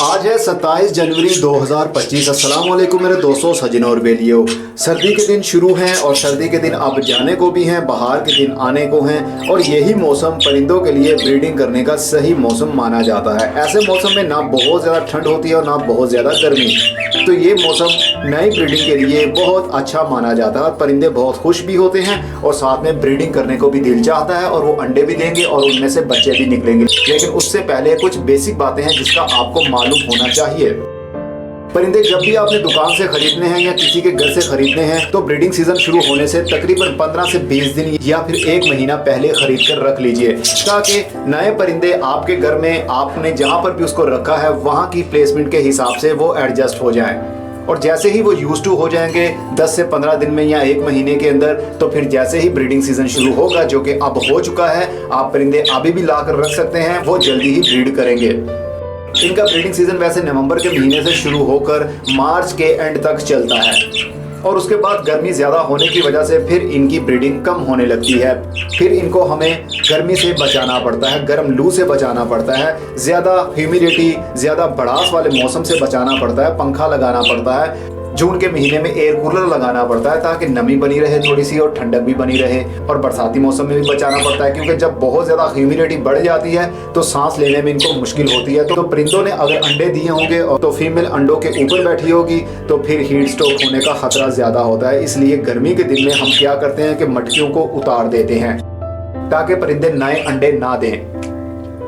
आज है 27 जनवरी 2025। अस्सलाम वालेकुम मेरे दोस्तों, सजनों और बेलियों। सर्दी के दिन शुरू हैं और सर्दी के दिन अब जाने को भी हैं, बाहर के दिन आने को हैं और यही मौसम परिंदों के लिए ब्रीडिंग करने का सही मौसम माना जाता है। ऐसे मौसम में ना बहुत ज़्यादा ठंड होती है और ना बहुत ज़्यादा गर्मी, तो ये मौसम नई ब्रीडिंग के लिए बहुत अच्छा माना जाता है। परिंदे बहुत खुश भी होते हैं और साथ में ब्रीडिंग करने को भी दिल चाहता है और वो अंडे भी देंगे और उनमें से बच्चे भी निकलेंगे। लेकिन उससे पहले कुछ बेसिक बातें हैं जिसका आपको मालूम होना चाहिए। परिंदे जब भी आपने दुकान से खरीदने हैं या किसी के घर से खरीदने हैं तो ब्रीडिंग सीजन शुरू होने से तकरीबन 15 से 20 दिन या फिर 1 महीना पहले खरीद कर रख लीजिए, ताकि नए परिंदे आपके घर में आपने जहां पर भी उसको रखा है वहां की प्लेसमेंट के हिसाब से वो एडजस्ट हो जाएं। और जैसे ही वो यूज टू हो जाएंगे 10 से 15 दिन में या 1 महीने के अंदर, तो फिर जैसे ही ब्रीडिंग सीजन शुरू होगा, जो कि अब हो चुका है, आप परिंदे अभी भी ला कर रख सकते हैं, वो जल्दी ही ब्रीड करेंगे। इनका ब्रीडिंग सीजन वैसे नवंबर के महीने से शुरू होकर मार्च के एंड तक चलता है और उसके बाद गर्मी ज़्यादा होने की वजह से फिर इनकी ब्रीडिंग कम होने लगती है। फिर इनको हमें गर्मी से बचाना पड़ता है, गर्म लू से बचाना पड़ता है, ज़्यादा ह्यूमिडिटी, ज़्यादा भड़ास वाले मौसम से बचाना पड़ता है, पंखा लगाना पड़ता है, जून के महीने में एयर कूलर लगाना पड़ता है ताकि नमी बनी रहे थोड़ी सी और ठंडक भी बनी रहे। और बरसाती मौसम में भी बचाना पड़ता है क्योंकि जब बहुत ज़्यादा ह्यूमिडिटी बढ़ जाती है तो सांस लेने में इनको मुश्किल होती है। तो परिंदों ने अगर अंडे दिए होंगे और तो फीमेल अंडों के ऊपर बैठी होगी तो फिर हीट स्ट्रोक होने का खतरा ज़्यादा होता है। इसलिए गर्मी के दिन में हम क्या करते हैं कि मटकियों को उतार देते हैं ताकि परिंदे नए अंडे ना दें।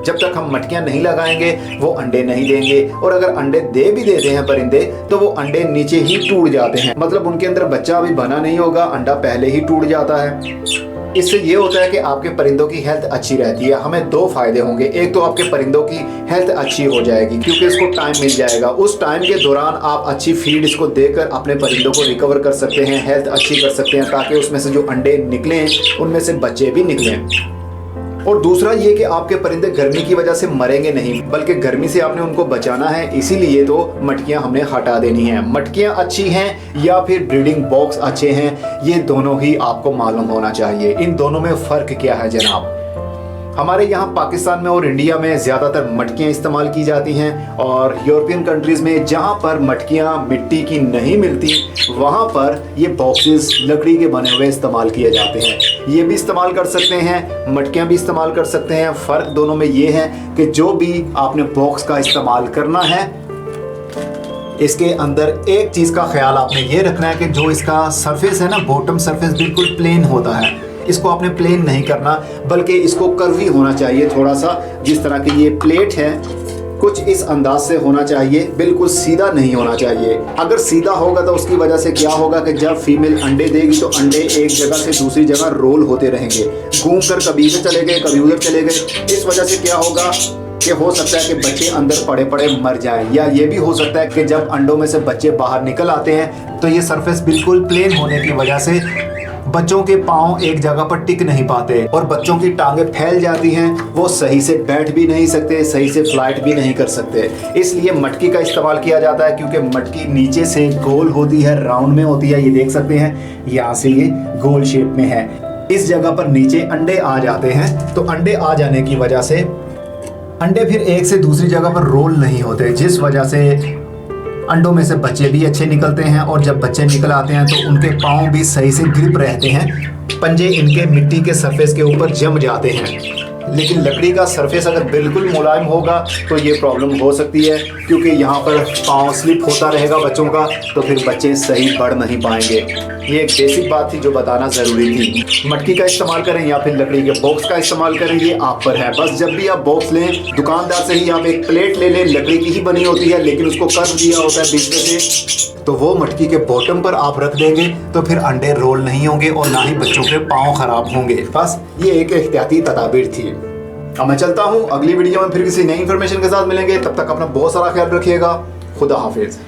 जब तक हम मटकियां नहीं लगाएंगे वो अंडे नहीं देंगे, और अगर अंडे दे भी देते हैं परिंदे तो वो अंडे नीचे ही टूट जाते हैं, मतलब उनके अंदर बच्चा अभी बना नहीं होगा, अंडा पहले ही टूट जाता है। इससे ये होता है कि आपके परिंदों की हेल्थ अच्छी रहती है। हमें 2 फायदे होंगे। एक तो आपके परिंदों की हेल्थ अच्छी हो जाएगी क्योंकि इसको टाइम मिल जाएगा। उस टाइम के दौरान आप अच्छी फीड इसको देकर अपने परिंदों को रिकवर कर सकते हैं, हेल्थ अच्छी कर सकते हैं, ताकि उसमें से जो अंडे निकलें उनमें से बच्चे भी निकलें। और दूसरा ये कि आपके परिंदे गर्मी की वजह से मरेंगे नहीं, बल्कि गर्मी से आपने उनको बचाना है, इसीलिए तो मटकियां हमने हटा देनी है। मटकियां अच्छी हैं या फिर ब्रीडिंग बॉक्स अच्छे हैं, ये दोनों ही आपको मालूम होना चाहिए। इन दोनों में फ़र्क क्या है जनाब? हमारे यहाँ पाकिस्तान में और इंडिया में ज़्यादातर मटकियाँ इस्तेमाल की जाती हैं और यूरोपियन कंट्रीज़ में जहाँ पर मटकियाँ मिट्टी की नहीं मिलती वहाँ पर ये बॉक्सेस लकड़ी के बने हुए इस्तेमाल किए जाते हैं। ये भी इस्तेमाल कर सकते हैं, मटकियाँ भी इस्तेमाल कर सकते हैं। फ़र्क दोनों में ये है कि जो भी आपने बॉक्स का इस्तेमाल करना है, इसके अंदर एक चीज़ का ख्याल आपने ये रखना है कि जो इसका सरफेस है ना, बॉटम सरफेस बिल्कुल प्लेन होता है। इसको आपने प्लेन नहीं करना, बल्कि इसको कर्वी होना चाहिए थोड़ा सा। जिस तरह की ये प्लेट है कुछ इस अंदाज से होना चाहिए, बिल्कुल सीधा नहीं होना चाहिए। अगर सीधा होगा तो उसकी वजह से क्या होगा कि जब फीमेल अंडे देगी तो अंडे एक जगह से दूसरी जगह रोल होते रहेंगे, घूम कर कभी इधर चले गए कभी उधर चले गए। इस वजह से क्या होगा कि हो सकता है कि बच्चे अंदर पड़े पड़े मर जाएं, या ये भी हो सकता है कि जब अंडों में से बच्चे बाहर निकल आते हैं तो ये सरफेस बिल्कुल प्लेन होने की वजह से बच्चों के पाँव एक जगह पर टिक नहीं पाते और बच्चों की टांगें फैल जाती हैं, वो सही से बैठ भी नहीं सकते, सही से फ्लाइट भी नहीं कर सकते। इसलिए मटकी का इस्तेमाल किया जाता है क्योंकि मटकी नीचे से गोल होती है, राउंड में होती है। ये देख सकते हैं यहाँ से ये गोल शेप में है। इस जगह पर नीचे अंडे आ जाते हैं, तो अंडे आ जाने की वजह से अंडे फिर एक से दूसरी जगह पर रोल नहीं होते, जिस वजह से अंडों में से बच्चे भी अच्छे निकलते हैं और जब बच्चे निकल आते हैं तो उनके पाँव भी सही से ग्रिप रहते हैं, पंजे इनके मिट्टी के सरफेस के ऊपर जम जाते हैं। लेकिन लकड़ी का सरफेस अगर बिल्कुल मुलायम होगा तो ये प्रॉब्लम हो सकती है क्योंकि यहाँ पर पाँव स्लिप होता रहेगा बच्चों का, तो फिर बच्चे सही बढ़ नहीं पाएंगे। ये एक बेसिक बात थी जो बताना ज़रूरी थी। मटकी का इस्तेमाल करें या फिर लकड़ी के बॉक्स का इस्तेमाल करें, ये आप पर है। बस जब भी आप बॉक्स लें दुकानदार से ही आप एक प्लेट ले लें, लकड़ी की ही बनी होती है लेकिन उसको कर्व दिया होता है बीच में से, तो वो मटकी के बॉटम पर आप रख देंगे तो फिर अंडे रोल नहीं होंगे और ना ही बच्चों के पाँव खराब होंगे। बस ये एक एहतियाती तदाबीर थी। अब मैं चलता हूँ, अगली वीडियो में फिर किसी नई इन्फॉर्मेशन के साथ मिलेंगे। तब तक अपना बहुत सारा ख्याल रखिएगा। खुदा हाफिज।